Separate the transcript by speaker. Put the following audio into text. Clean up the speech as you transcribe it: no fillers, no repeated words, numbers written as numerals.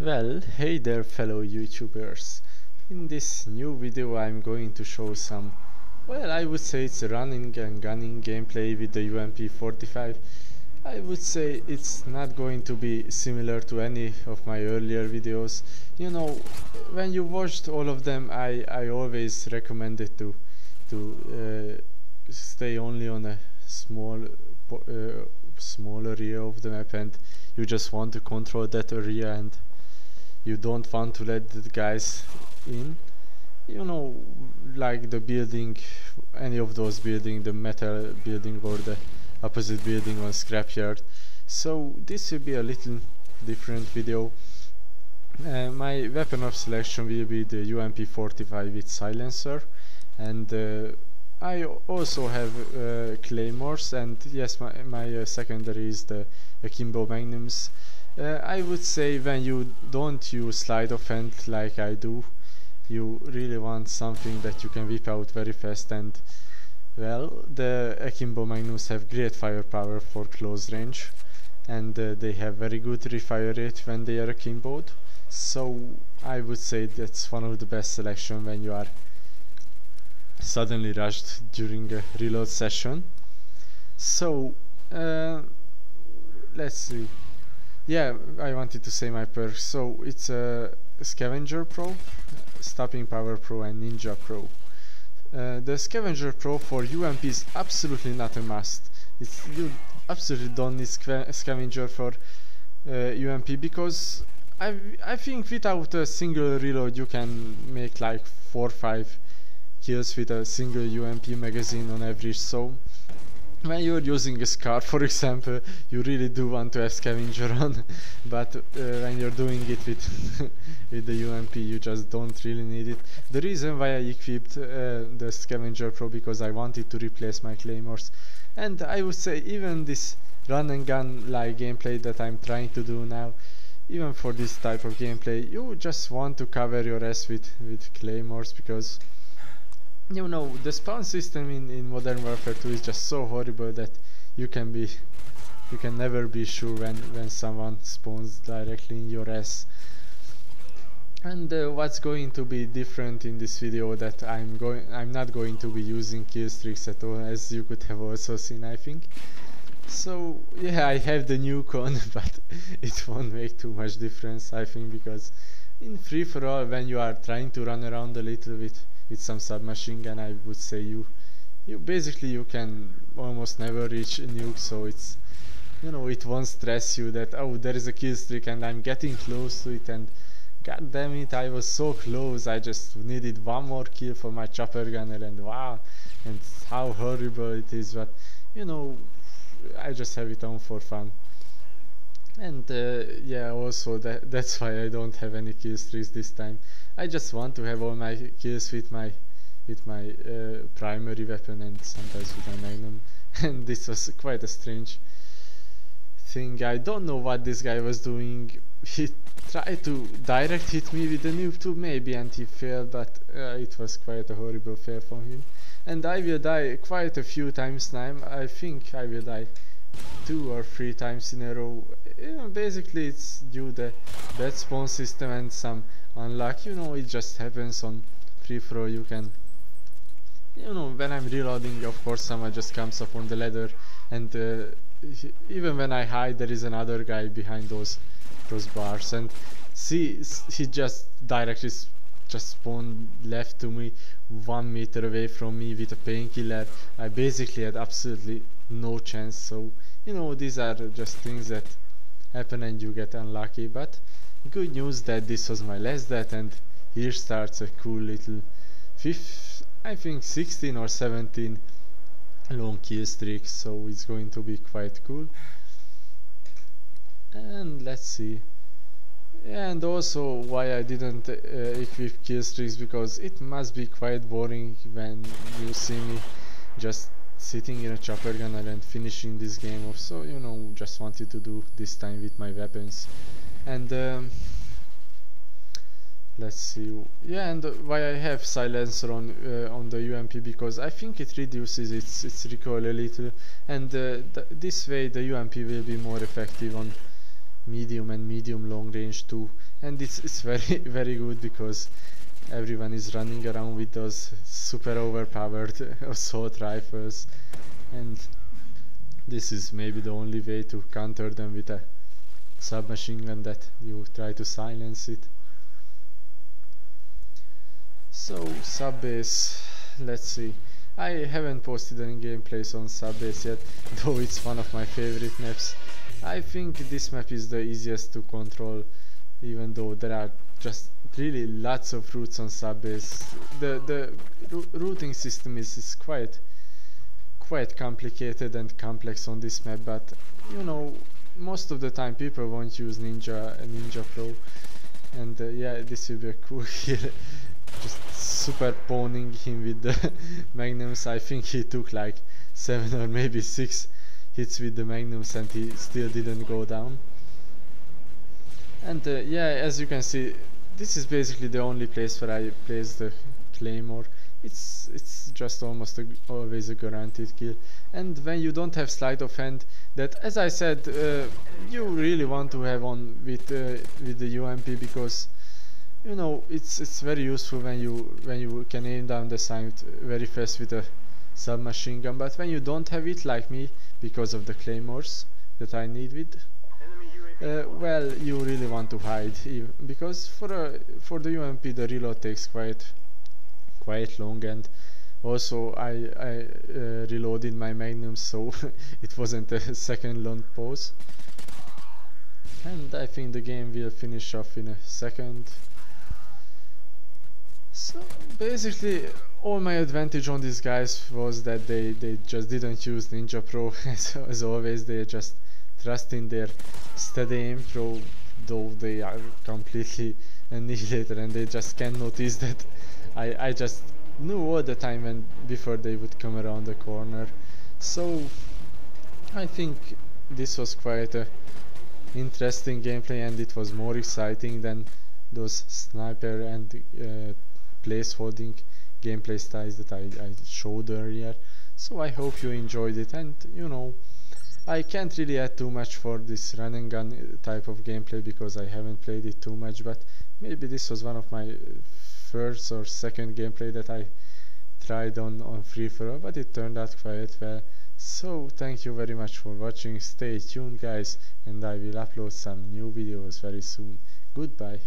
Speaker 1: Well, hey there fellow YouTubers. In this new video I'm going to show some, well, I would say it's a running and gunning gameplay with the UMP45. I would say it's not going to be similar to any of my earlier videos. You know, when you watched all of them, I always recommended to stay only on a small area of the map, and you just want to control that area and you don't want to let the guys in, you know, like the building, any of those building, the metal building or the opposite building on scrapyard. So this will be a little different video. My weapon of selection will be the UMP45 with silencer, and I also have claymores, and yes, my secondary is the akimbo magnums. I would say when you don't use sleight of hand like I do, you really want something that you can whip out very fast, and well, the akimbo magnums have great firepower for close range, and they have very good refire rate when they are akimboed. So I would say that's one of the best selection when you are suddenly rushed during a reload session. So let's see. Yeah, I wanted to say my perks. So it's a Scavenger Pro, Stopping Power Pro and Ninja Pro. The Scavenger Pro for UMP is absolutely not a must. You absolutely don't need Scavenger for UMP, because I think without a single reload you can make like 4 or 5 kills with a single UMP magazine on average. So when you're using a SCAR, for example, you really do want to have scavenger on, but when you're doing it with with the UMP, you just don't really need it. The reason why I equipped the Scavenger Pro, because I wanted to replace my claymores, and I would say even this run and gun like gameplay that I'm trying to do now, even for this type of gameplay, you just want to cover your ass with claymores, because you know, the spawn system in Modern Warfare 2 is just so horrible that you can never be sure when someone spawns directly in your ass. And what's going to be different in this video, that I'm not going to be using killstreaks at all, as you could have also seen, I think. So yeah, I have the new con, but it won't make too much difference, I think, because in free for all, when you are trying to run around a little bit with some submachine gun, I would say you basically you can almost never reach a nuke. So it's, you know, it won't stress you that, oh, there is a kill streak and I'm getting close to it, and god damn it, I was so close, I just needed one more kill for my chopper gunner, and wow, and how horrible it is. But you know, I just have it on for fun. And yeah, also that's why I don't have any kill streaks this time. I just want to have all my kills with my primary weapon, and sometimes with my magnum. And this was quite a strange thing. I don't know what this guy was doing. He tried to direct hit me with the noob tube maybe, and he failed, but it was quite a horrible fail from him. And I will die quite a few times now. I think I will die 2 or 3 times in a row. You know, basically it's due to the bad spawn system and some unluck. You know, it just happens on free for all. You can, you know, when I'm reloading, of course someone just comes up on the ladder, and even when I hide, there is another guy behind those bars, and see, he just directly just spawned left to me, 1 meter away from me with a painkiller. I basically had absolutely no chance. So you know, these are just things that happen and you get unlucky. But good news that this was my last death, and here starts a cool little I think 16 or 17 long kill streak, so it's going to be quite cool. And let's see. And also why I didn't equip kill streaks, because it must be quite boring when you see me just sitting in a chopper gunner and finishing this game off. So you know, just wanted to do this time with my weapons. And let's see. Yeah, and why I have silencer on the UMP, because I think it reduces its recoil a little, and this way the UMP will be more effective on medium and medium long range too, and it's very very good because everyone is running around with those super overpowered assault rifles, and this is maybe the only way to counter them with a submachine gun, that you try to silence it. So subbase, let's see. I haven't posted any gameplays on subbase yet, though it's one of my favorite maps. I think this map is the easiest to control, even though there are just really lots of routes on subbase. The routing system is quite complicated and complex on this map, but you know, most of the time people won't use Ninja Pro, and yeah, this will be a cool kill. Just superponing him with the magnums. I think he took like 7 or maybe 6 hits with the magnums and he still didn't go down. And yeah, as you can see, this is basically the only place where I place the claymore. It's just almost always a guaranteed kill. And when you don't have sleight of hand, that, as I said, you really want to have on with the UMP, because you know it's very useful when you can aim down the sight very fast with a submachine gun. But when you don't have it, like me, because of the claymores that I need with, well, you really want to hide, because for the UMP the reload takes quite long, and also I reloaded my magnum, so it wasn't a second long pause. And I think the game will finish off in a second. So basically all my advantage on these guys was that they just didn't use Ninja Pro. as always, they just trust in their steady aim pro, though they are completely annihilated, and they just can't notice that I just knew all the time before they would come around the corner. So I think this was quite a interesting gameplay, and it was more exciting than those sniper and place holding gameplay styles that I showed earlier. So I hope you enjoyed it, and you know, I can't really add too much for this run and gun type of gameplay because I haven't played it too much, but maybe this was one of my first or second gameplay that I tried on free for all, but it turned out quite well. So thank you very much for watching. Stay tuned guys, and I will upload some new videos very soon. Goodbye.